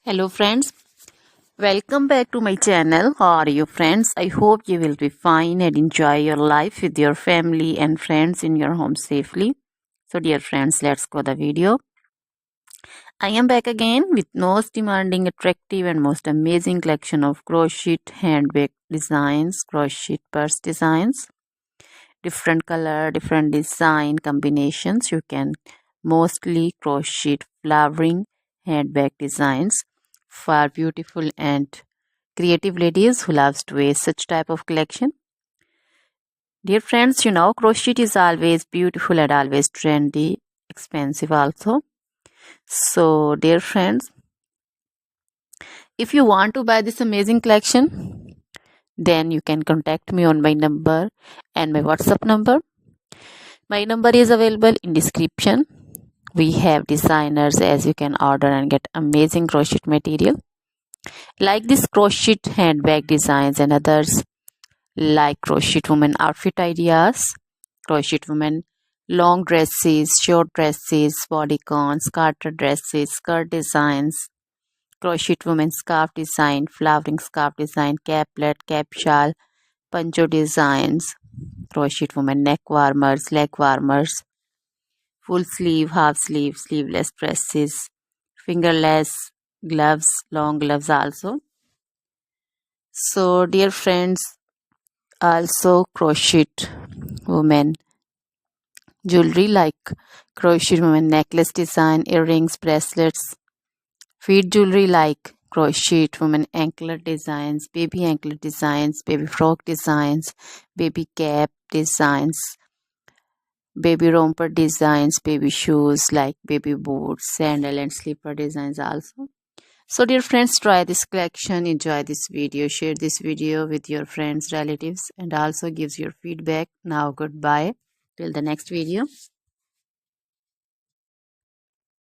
Hello friends, welcome back to my channel. How are you friends? I hope you will be fine and enjoy your life with your family and friends in your home safely. So dear friends, let's go the video. I am back again with most demanding, attractive and most amazing collection of crochet handbag designs, crochet purse designs, different color, different design combinations. You can mostly crochet flowering handbag designs for beautiful and creative ladies who loves to wear such type of collection. Dear friends, you know crochet is always beautiful and always trendy, expensive also. So dear friends, if you want to buy this amazing collection, then you can contact me on my number and my WhatsApp number. My number is available in description. We have designers as you can order and get amazing crochet material like this crochet handbag designs and others like crochet woman outfit ideas, crochet woman long dresses, short dresses, bodycons, garter dresses, skirt designs, crochet woman scarf design, flowering scarf design, caplet, cap shawl, poncho designs, crochet woman neck warmers, leg warmers, full sleeve, half sleeve, sleeveless dresses, fingerless gloves, long gloves also. So dear friends, also crochet women jewelry like crochet women necklace design, earrings, bracelets, feet jewelry like crochet women anklet designs, baby frock designs, baby cap designs, baby romper designs, baby shoes like baby boots, sandal and slipper designs also. So dear friends, try this collection, enjoy this video, share this video with your friends, relatives and also gives your feedback. Now goodbye till the next video.